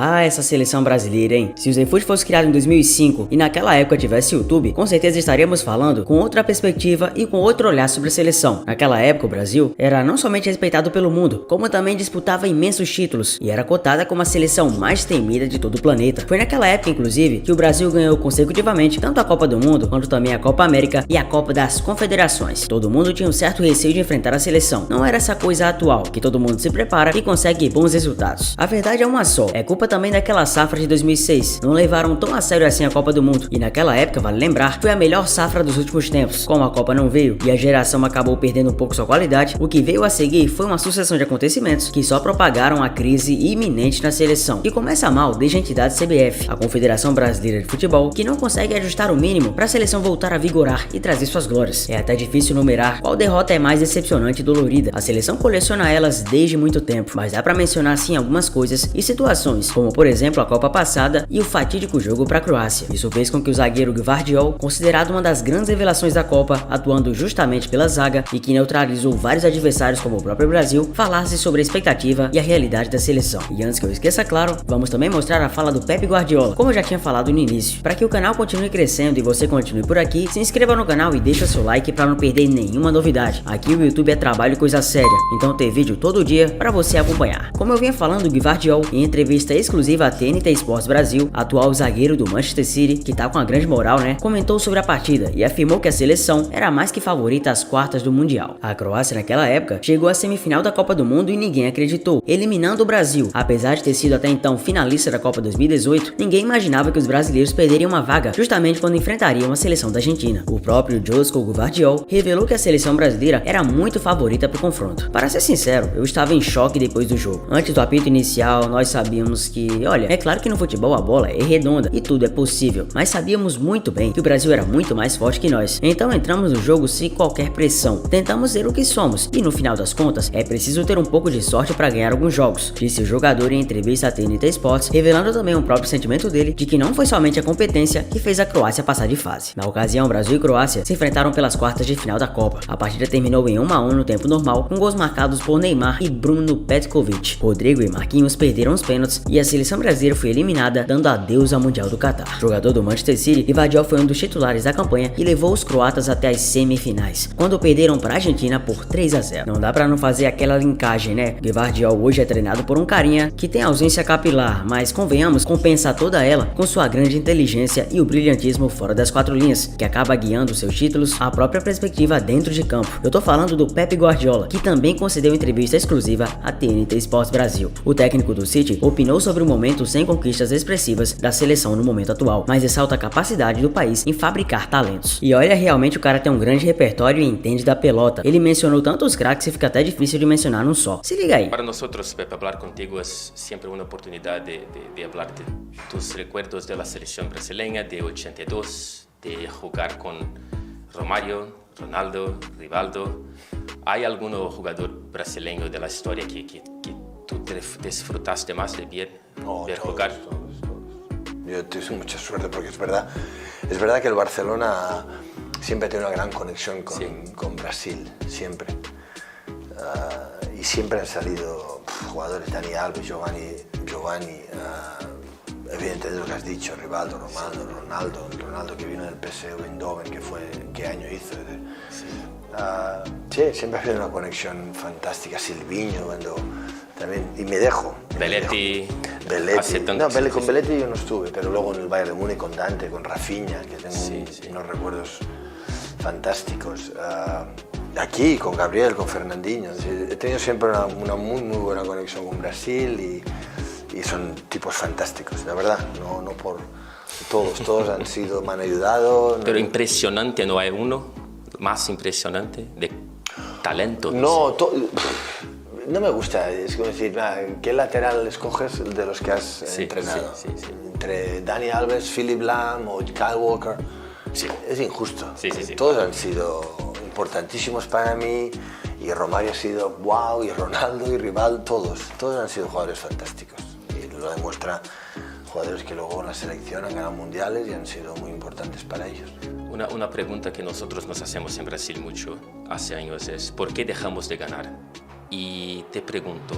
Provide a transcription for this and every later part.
Ah, essa seleção brasileira, hein? Se o Zenfoot fosse criado em 2005 e naquela época tivesse YouTube, com certeza estaríamos falando com outra perspectiva e com outro olhar sobre a seleção. Naquela época, o Brasil era não somente respeitado pelo mundo, como também disputava imensos títulos e era cotada como a seleção mais temida de todo o planeta. Foi naquela época, inclusive, que o Brasil ganhou consecutivamente tanto a Copa do Mundo quanto também a Copa América e a Copa das Confederações. Todo mundo tinha um certo receio de enfrentar a seleção. Não era essa coisa atual, que todo mundo se prepara e consegue bons resultados. A verdade é uma só, é culpa também daquela safra de 2006, não levaram tão a sério assim a Copa do Mundo, e naquela época, vale lembrar, foi a melhor safra dos últimos tempos. Como a Copa não veio e a geração acabou perdendo um pouco sua qualidade, o que veio a seguir foi uma sucessão de acontecimentos que só propagaram a crise iminente na seleção, que começa mal desde a entidade CBF, a Confederação Brasileira de Futebol, que não consegue ajustar o mínimo para a seleção voltar a vigorar e trazer suas glórias. É até difícil numerar qual derrota é mais decepcionante e dolorida, a seleção coleciona elas desde muito tempo, mas dá para mencionar sim algumas coisas e situações, como por exemplo a Copa passada e o fatídico jogo para a Croácia. Isso fez com que o zagueiro Gvardiol, considerado uma das grandes revelações da Copa, atuando justamente pela zaga e que neutralizou vários adversários como o próprio Brasil, falasse sobre a expectativa e a realidade da seleção. E antes que eu esqueça, claro, vamos também mostrar a fala do Pep Guardiola, como eu já tinha falado no início. Para que o canal continue crescendo e você continue por aqui, se inscreva no canal e deixa seu like para não perder nenhuma novidade. Aqui o YouTube é trabalho e coisa séria, então tem vídeo todo dia para você acompanhar. Como eu vinha falando, o Gvardiol, em entrevista exclusiva à TNT Sports Brasil, atual zagueiro do Manchester City, que tá com uma grande moral, né, comentou sobre a partida e afirmou que a seleção era mais que favorita às quartas do Mundial. A Croácia naquela época chegou à semifinal da Copa do Mundo e ninguém acreditou, eliminando o Brasil. Apesar de ter sido até então finalista da Copa 2018, ninguém imaginava que os brasileiros perderiam uma vaga justamente quando enfrentariam a seleção da Argentina. O próprio Joško Gvardiol revelou que a seleção brasileira era muito favorita para o confronto. Para ser sincero, eu estava em choque depois do jogo. Antes do apito inicial, nós sabíamos que, olha, é claro que no futebol a bola é redonda e tudo é possível, mas sabíamos muito bem que o Brasil era muito mais forte que nós. Então entramos no jogo sem qualquer pressão, tentamos ser o que somos e no final das contas é preciso ter um pouco de sorte para ganhar alguns jogos, disse o jogador em entrevista à TNT Sports, revelando também o próprio sentimento dele de que não foi somente a competência que fez a Croácia passar de fase. Na ocasião, Brasil e Croácia se enfrentaram pelas quartas de final da Copa. A partida terminou em 1-1 no tempo normal, com gols marcados por Neymar e Bruno Petkovic. Rodrigo e Marquinhos perderam os pênaltis e a seleção brasileira foi eliminada, dando adeus ao Mundial do Catar. Jogador do Manchester City, Gvardiol foi um dos titulares da campanha e levou os croatas até as semifinais, quando perderam para a Argentina por 3-0. Não dá para não fazer aquela linkagem, né? Gvardiol hoje é treinado por um carinha que tem ausência capilar, mas convenhamos, compensa toda ela com sua grande inteligência e o brilhantismo fora das quatro linhas, que acaba guiando seus títulos à própria perspectiva dentro de campo. Eu tô falando do Pep Guardiola, que também concedeu entrevista exclusiva à TNT Sports Brasil. O técnico do City opinou sobre o momento sem conquistas expressivas da seleção no momento atual, mas ressalta a capacidade do país em fabricar talentos. E olha, realmente o cara tem um grande repertório e entende da pelota. Ele mencionou tantos craques que fica até difícil de mencionar num só. Se liga aí. Para nosotros, Pepe, hablar contigo es siempre una oportunidad de hablar de tus recuerdos de la selección brasileña de 82, de jugar con Romário, Ronaldo, Rivaldo. ¿Hay algún jugador brasileño de la historia que tú disfrutaste más de ver jugar? Todos. Yo tuve mucha suerte porque es verdad que el Barcelona siempre tiene una gran conexión con Brasil, siempre. Y siempre han salido jugadores, Dani Alves, Giovanni, evidentemente lo que has dicho, Rivaldo, Ronaldo que vino del PSV Eindhoven, ¿qué año hizo? Sí, siempre ha habido una conexión fantástica, Silvinho, también, y me dejo. Belletti. Con Belletti yo no estuve, pero luego en el Bayern de Múnich con Dante, con Rafinha, que tengo unos recuerdos fantásticos. Aquí, con Gabriel, con Fernandinho. He tenido siempre una muy buena conexión con Brasil y son tipos fantásticos, de verdad, no por todos me han ayudado. Pero impresionante, ¿no hay uno más impresionante de talento? No me gusta, es como decir, ¿qué lateral escoges de los que has entrenado? Sí. Entre Dani Alves, Philip Lahm o Kyle Walker, es injusto. Sí. Todos han sido importantísimos para mí y Romário ha sido wow, y Ronaldo y Rivaldo, todos han sido jugadores fantásticos y lo demuestra jugadores que luego en la selección han ganado mundiales y han sido muy importantes para ellos. Una pregunta que nosotros nos hacemos en Brasil mucho hace años es ¿por qué dejamos de ganar? Y te pregunto,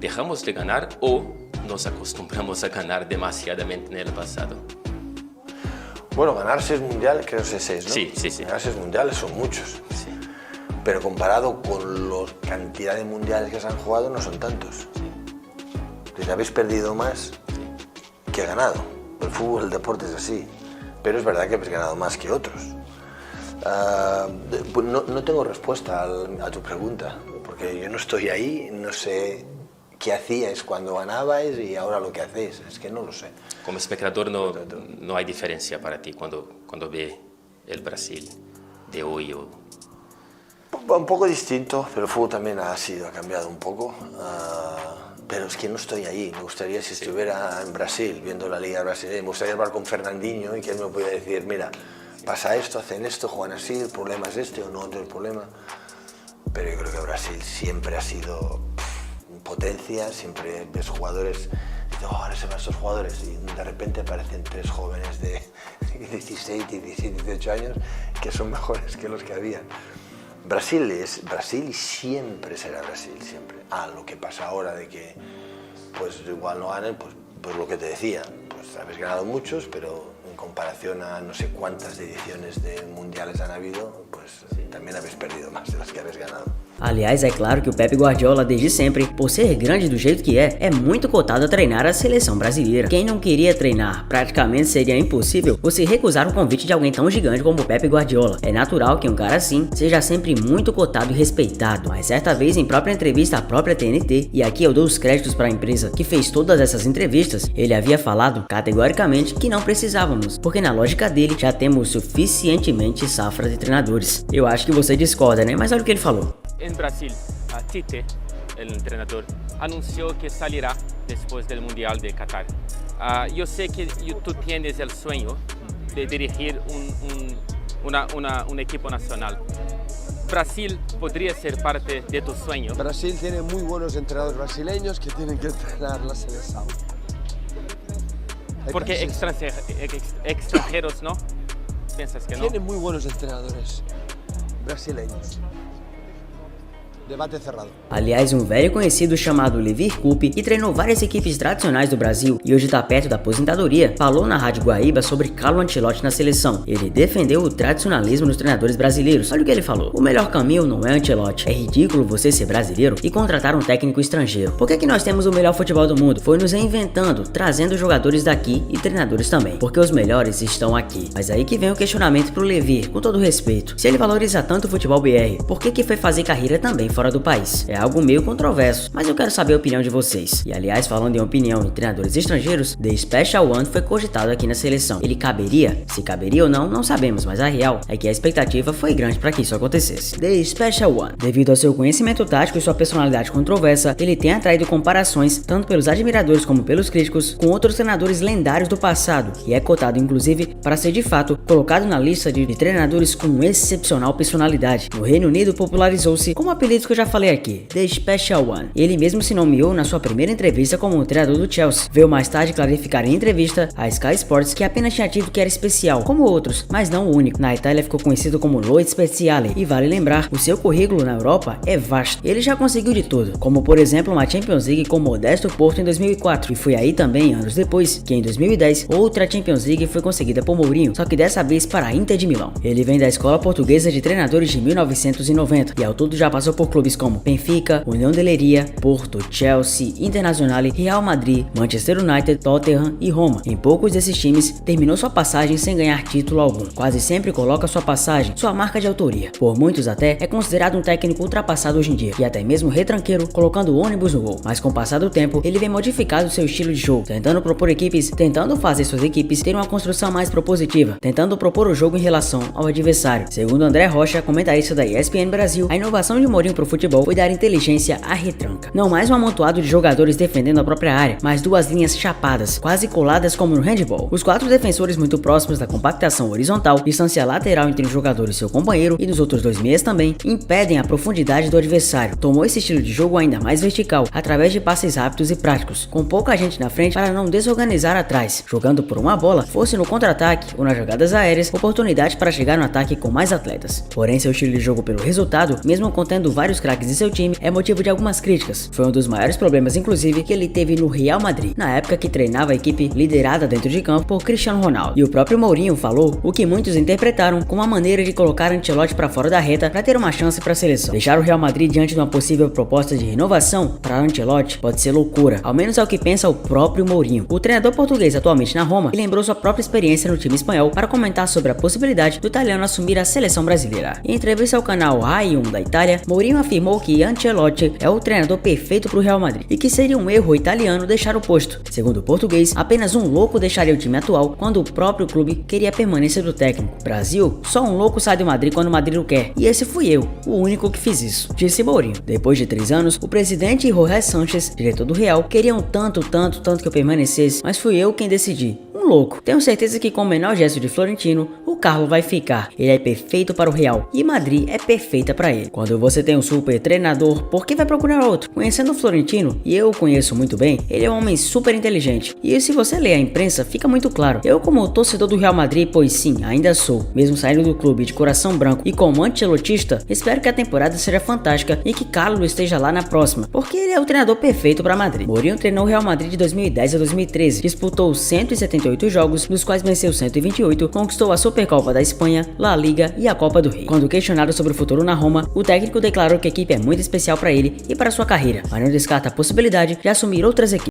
¿dejamos de ganar o nos acostumbramos a ganar demasiadamente en el pasado. Bueno, ganar 6 mundiales, creo que 6, ¿no? Sí. Ganar 6 mundiales son muchos. Sí. Pero comparado con la cantidad de mundiales que se han jugado, no son tantos. Entonces habéis perdido más que ganado. El fútbol, el deporte es así. Pero es verdad que habéis ganado más que otros. No tengo respuesta a tu pregunta, porque yo no estoy ahí, no sé qué hacíais cuando ganabais y ahora lo que hacéis, es que no lo sé. Como espectador no hay diferencia para ti cuando ve el Brasil de hoy. Un poco distinto, pero el fútbol también ha cambiado un poco. Pero es que no estoy ahí. Me gustaría, si estuviera en Brasil, viendo la Liga Brasileña, me gustaría hablar con Fernandinho y que él me pudiera decir, mira, pasa esto, hacen esto, juegan así, el problema es este o no otro el problema. Pero yo creo que Brasil siempre ha sido potencia, siempre ves jugadores, ahora se van estos jugadores y de repente aparecen 3 jóvenes de 16, 17, 18 años que son mejores que los que habían. Brasil es Brasil y siempre será Brasil, siempre. Lo que pasa ahora de que pues igual no ganen, pues lo que te decía, pues habéis ganado muchos, pero en comparación a no sé cuántas ediciones de mundiales han habido, pues também habéis perdido mais de las que habéis ganado. Aliás, é claro que o Pepe Guardiola, desde sempre, por ser grande do jeito que é muito cotado a treinar a seleção brasileira. Quem não queria treinar? Praticamente seria impossível você recusar um convite de alguém tão gigante como o Pepe Guardiola. É natural que um cara assim seja sempre muito cotado e respeitado, mas certa vez em própria entrevista à própria TNT, e aqui eu dou os créditos para a empresa que fez todas essas entrevistas, ele havia falado categoricamente que não precisávamos, porque na lógica dele já temos suficientemente safra de treinadores. Eu acho que você discorda, né? Mas olha o que ele falou. En Brasil, Tite, el entrenador, anunció que salirá después del Mundial de Qatar. Yo sé que tú tienes el sueño de dirigir un equipo nacional. Brasil podría ser parte de tu sueño. Brasil tiene muy buenos entrenadores brasileños que tienen que entrenar la selección. Porque extranjeros, ¿no? ¿Piensas que no? Tienen muy buenos entrenadores brasileños. Debate cerrado. Aliás, um velho conhecido chamado Levir Coupe, que treinou várias equipes tradicionais do Brasil e hoje está perto da aposentadoria, falou na Rádio Guaíba sobre Carlo Ancelotti na seleção. Ele defendeu o tradicionalismo dos treinadores brasileiros. Olha o que ele falou. O melhor caminho não é Ancelotti. É ridículo você ser brasileiro e contratar um técnico estrangeiro. Por que nós temos o melhor futebol do mundo? Foi nos reinventando, trazendo jogadores daqui e treinadores também. Porque os melhores estão aqui. Mas aí que vem o questionamento pro Levir, com todo respeito. Se ele valoriza tanto o futebol BR, por que foi fazer carreira também fora do país? É algo meio controverso, mas eu quero saber a opinião de vocês. E aliás, falando em opinião em treinadores estrangeiros, The Special One foi cogitado aqui na seleção. Ele caberia? Se caberia ou não, não sabemos, mas a real é que a expectativa foi grande para que isso acontecesse. The Special One, devido ao seu conhecimento tático e sua personalidade controversa, ele tem atraído comparações, tanto pelos admiradores como pelos críticos, com outros treinadores lendários do passado, e é cotado inclusive para ser de fato colocado na lista de treinadores com excepcional personalidade. No Reino Unido popularizou-se como apelido que eu já falei aqui, The Special One. Ele mesmo se nomeou na sua primeira entrevista como treinador do Chelsea. Veio mais tarde clarificar em entrevista à Sky Sports que apenas tinha dito que era especial, como outros, mas não o único. Na Itália ficou conhecido como Lo Speciale, e vale lembrar, o seu currículo na Europa é vasto. Ele já conseguiu de tudo, como por exemplo uma Champions League com o modesto Porto em 2004, e foi aí também, anos depois, que em 2010, outra Champions League foi conseguida por Mourinho, só que dessa vez para a Inter de Milão. Ele vem da Escola Portuguesa de Treinadores de 1990, e ao todo já passou por clubes como Benfica, União de Leiria, Porto, Chelsea, Internacional, Real Madrid, Manchester United, Tottenham e Roma. Em poucos desses times, terminou sua passagem sem ganhar título algum. Quase sempre coloca sua passagem, sua marca de autoria. Por muitos até, é considerado um técnico ultrapassado hoje em dia, e até mesmo retranqueiro, colocando o ônibus no gol. Mas com o passar do tempo, ele vem modificando seu estilo de jogo, tentando fazer suas equipes terem uma construção mais propositiva, tentando propor o jogo em relação ao adversário. Segundo André Rocha, comentarista da ESPN Brasil, a inovação de Mourinho pro futebol foi dar inteligência à retranca. Não mais um amontoado de jogadores defendendo a própria área, mas duas linhas chapadas, quase coladas como no handball. Os 4 defensores muito próximos da compactação horizontal, distância lateral entre o jogador e seu companheiro, e nos outros 2 meias também, impedem a profundidade do adversário. Tomou esse estilo de jogo ainda mais vertical, através de passes rápidos e práticos, com pouca gente na frente para não desorganizar atrás, jogando por uma bola, fosse no contra-ataque ou nas jogadas aéreas, oportunidade para chegar no ataque com mais atletas. Porém, seu estilo de jogo pelo resultado, mesmo contendo vários vários craques de seu time é motivo de algumas críticas. Foi um dos maiores problemas, inclusive, que ele teve no Real Madrid, na época que treinava a equipe liderada dentro de campo por Cristiano Ronaldo. E o próprio Mourinho falou o que muitos interpretaram como uma maneira de colocar Ancelotti para fora da reta para ter uma chance para a seleção. Deixar o Real Madrid diante de uma possível proposta de renovação para Ancelotti pode ser loucura, ao menos é o que pensa o próprio Mourinho. O treinador português atualmente na Roma lembrou sua própria experiência no time espanhol para comentar sobre a possibilidade do italiano assumir a seleção brasileira. Em entrevista ao canal Rai 1 da Itália, Mourinho afirmou que Ancelotti é o treinador perfeito para o Real Madrid e que seria um erro italiano deixar o posto. Segundo o português, apenas um louco deixaria o time atual quando o próprio clube queria a permanência do técnico. Brasil, só um louco sai do Madrid quando o Madrid o quer, e esse fui eu, o único que fiz isso, disse Mourinho. Depois de 3 anos, o presidente e Jorge Sanchez, diretor do Real, queriam tanto que eu permanecesse, mas fui eu quem decidi. Um louco. Tenho certeza que com o menor gesto de Florentino, o Carlo vai ficar. Ele é perfeito para o Real e Madrid é perfeita para ele. Quando você tem um super treinador, por que vai procurar outro? Conhecendo o Florentino, e eu o conheço muito bem, ele é um homem super inteligente. E se você ler a imprensa, fica muito claro. Eu, como torcedor do Real Madrid, pois sim, ainda sou, mesmo saindo do clube de coração branco e como ancelotista, espero que a temporada seja fantástica e que Carlo esteja lá na próxima, porque ele é o treinador perfeito para Madrid. Mourinho treinou o Real Madrid de 2010 a 2013, disputou 178 jogos, dos quais venceu 128, conquistou a Supercopa da Espanha, La Liga e a Copa do Rei. Quando questionado sobre o futuro na Roma, o técnico declarou que a equipe é muito especial para ele e para sua carreira, mas não descarta a possibilidade de assumir outras equipes.